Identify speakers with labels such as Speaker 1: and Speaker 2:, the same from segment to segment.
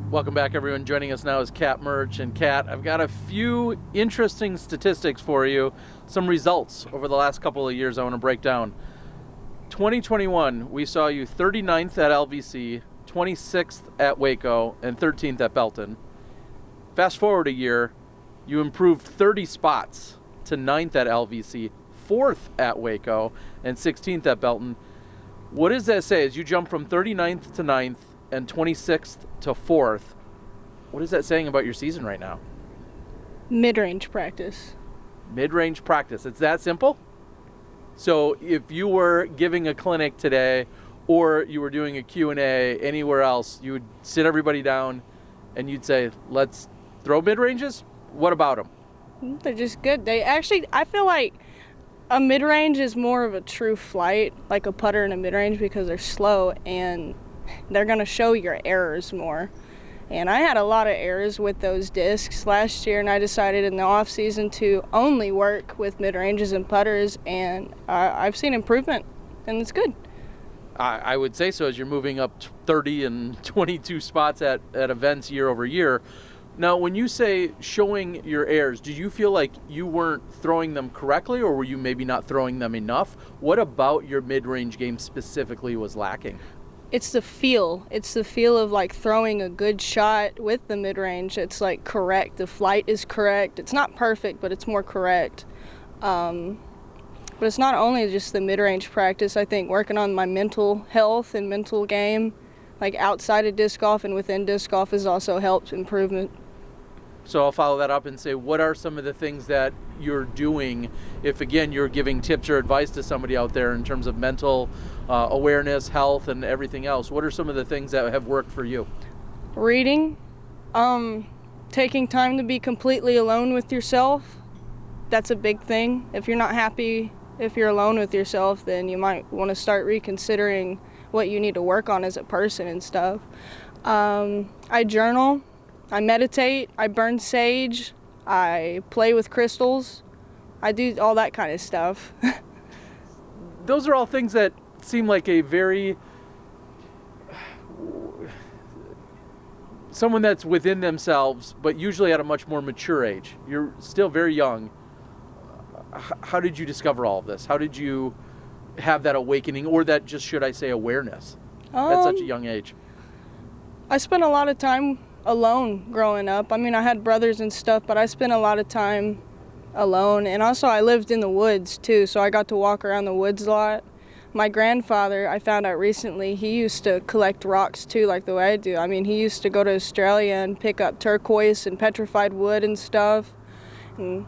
Speaker 1: Welcome back, everyone. Joining us now is Kat Mertsch. And Kat, I've got a few interesting statistics for you, some results over the last couple of years I want to break down. 2021, we saw you 39th at LVC, 26th at Waco, and 13th at Belton. Fast forward a year, you improved 30 spots to 9th at LVC, 4th at Waco, and 16th at Belton. What does that say? As you jump from 39th to 9th and 26th to 4th, what is that saying about your season right now?
Speaker 2: Mid-range practice.
Speaker 1: Mid-range practice. It's that simple? So if you were giving a clinic today or you were doing a Q&A anywhere else, you would sit everybody down and you'd say, let's throw mid-ranges? What about them?
Speaker 2: They're just good. I feel like a mid-range is more of a true flight, like a putter and a mid-range, because they're slow and they're going to show your errors more. And I had a lot of errors with those discs last year, and I decided in the off season to only work with mid-ranges and putters, and I've seen improvement, and it's good.
Speaker 1: I would say so, as you're moving up 30 and 22 spots at events year over year. Now, when you say showing your errors, do you feel like you weren't throwing them correctly, or were you maybe not throwing them enough? What about your mid-range game specifically was lacking?
Speaker 2: It's the feel. It's the feel of like throwing a good shot with the mid-range. It's like correct. The flight is correct. It's not perfect, but it's more correct. But it's not only just the mid-range practice. I think working on my mental health and mental game, like outside of disc golf and within disc golf, has also helped improvement.
Speaker 1: So I'll follow that up and say, what are some of the things that you're doing if, again, you're giving tips or advice to somebody out there in terms of mental awareness, health, and everything else? What are some of the things that have worked for you?
Speaker 2: Reading, taking time to be completely alone with yourself. That's a big thing. If you're not happy, if you're alone with yourself, then you might want to start reconsidering what you need to work on as a person and stuff. I journal. I meditate, I burn sage, I play with crystals, I do all that kind of stuff.
Speaker 1: Those are all things that seem like a very, someone that's within themselves, but usually at a much more mature age. You're still very young. How did you discover all of this? How did you have that awakening, or that just, should I say, awareness at such a young age?
Speaker 2: I spent a lot of time alone growing up. I mean, I had brothers and stuff, but I spent a lot of time alone. And also I lived in the woods too, so I got to walk around the woods a lot. My grandfather, I found out recently, he used to collect rocks too, like the way I do. I mean, he used to go to Australia and pick up turquoise and petrified wood and stuff. And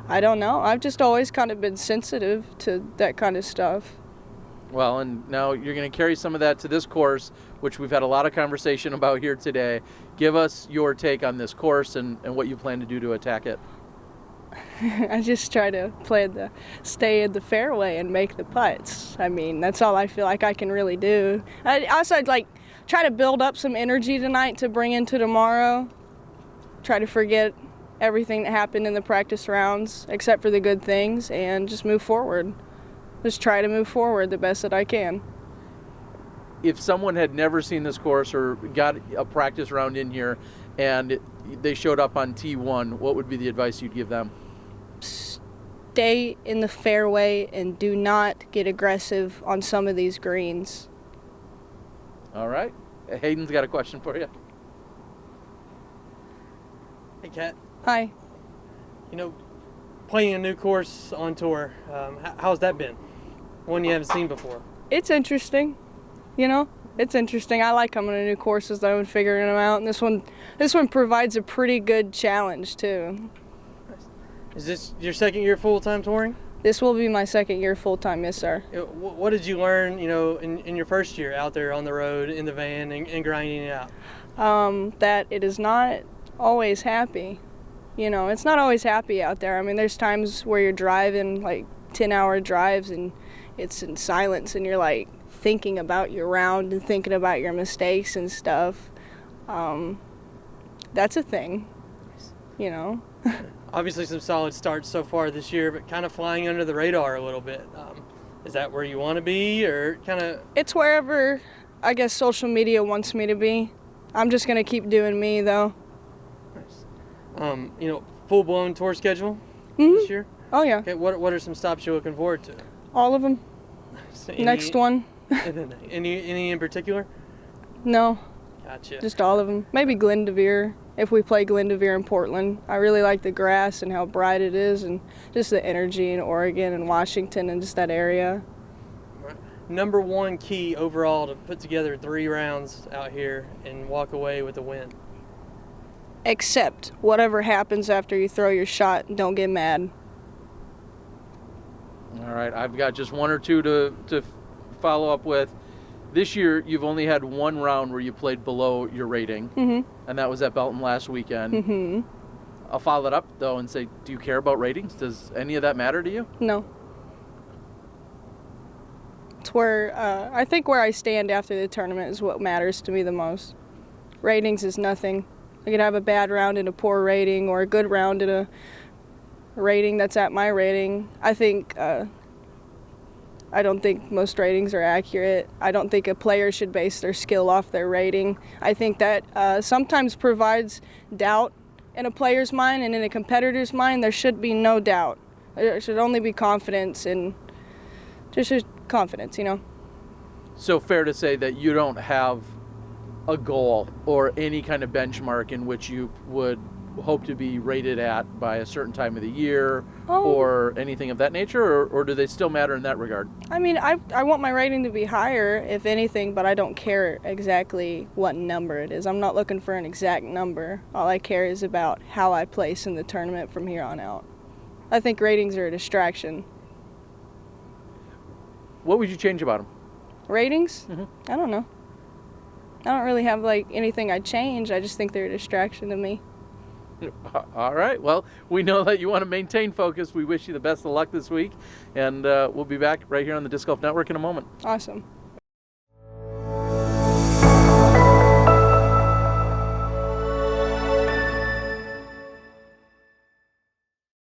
Speaker 2: I don't know, I've just always kind of been sensitive to that kind of stuff.
Speaker 1: Well, and now you're going to carry some of that to this course, which we've had a lot of conversation about here today. Give us your take on this course and what you plan to do to attack it.
Speaker 2: I just try to stay in the fairway and make the putts. I mean, that's all I feel like I can really do. I'd like try to build up some energy tonight to bring into tomorrow. Try to forget everything that happened in the practice rounds, except for the good things, and just move forward. Just try to move forward the best that I can.
Speaker 1: If someone had never seen this course or got a practice round in here and they showed up on T1, what would be the advice you'd give them?
Speaker 2: Stay in the fairway and do not get aggressive on some of these greens.
Speaker 1: All right. Hayden's got a question for you.
Speaker 3: Hey, Kat.
Speaker 2: Hi.
Speaker 3: You know, playing a new course on tour, how's that been? One you haven't seen before.
Speaker 2: It's interesting. You know, it's interesting. I like coming to new courses though and figuring them out. And this one provides a pretty good challenge too.
Speaker 3: Is this your second year full-time touring?
Speaker 2: This will be my second year full-time, yes sir.
Speaker 3: What did you learn, in your first year out there on the road in the van and grinding it out?
Speaker 2: That it is not always happy. You know, it's not always happy out there. I mean, there's times where you're driving like 10-hour drives and it's in silence and you're like thinking about your round and thinking about your mistakes and stuff. That's a thing, you know.
Speaker 3: Obviously some solid starts so far this year, but kind of flying under the radar a little bit. Is that where you want to be, or kind of?
Speaker 2: It's wherever, I guess, social media wants me to be. I'm just gonna keep doing me though.
Speaker 3: Nice. Full-blown tour schedule
Speaker 2: Mhm.
Speaker 3: this year?
Speaker 2: Oh yeah,
Speaker 3: Okay, what are some stops you're looking forward to?
Speaker 2: all of them.
Speaker 3: So
Speaker 2: Next one.
Speaker 3: Any in particular?
Speaker 2: No,
Speaker 3: Gotcha.
Speaker 2: just all of them. Maybe Glendevere, if we play Glendevere in Portland. I really like the grass and how bright it is, and just the energy in Oregon and Washington and just that area.
Speaker 3: Number one key overall to put together 3 rounds out here and walk away with a win.
Speaker 2: Except whatever happens after you throw your shot, don't get mad.
Speaker 1: All right, I've got just one or two to follow up with. This year, you've only had 1 round where you played below your rating, and that was at Belton last weekend. I'll follow it up, though, and say, do you care about ratings? Does any of that matter to you?
Speaker 2: No. It's where I think where I stand after the tournament is what matters to me the most. Ratings is nothing. I could have a bad round and a poor rating, or a good round and a rating that's at my rating. I don't think most ratings are accurate. I don't think a player should base their skill off their rating. I think that sometimes provides doubt in a player's mind, and in a competitor's mind, there should be no doubt. There should only be confidence, and just confidence,
Speaker 1: So fair to say that you don't have a goal or any kind of benchmark in which you would hope to be rated at by a certain time of the year or anything of that nature, or do they still matter in that regard?
Speaker 2: I mean, I want my rating to be higher, if anything, but I don't care exactly what number it is. I'm not looking for an exact number. All I care is about how I place in the tournament from here on out. I think ratings are a distraction.
Speaker 1: What would you change about them?
Speaker 2: Ratings? I don't know. I don't really have anything I'd change. I just think they're a distraction to me.
Speaker 1: All right. Well, we know that you want to maintain focus. We wish you the best of luck this week, and we'll be back right here on the Disc Golf Network in a moment.
Speaker 2: Awesome.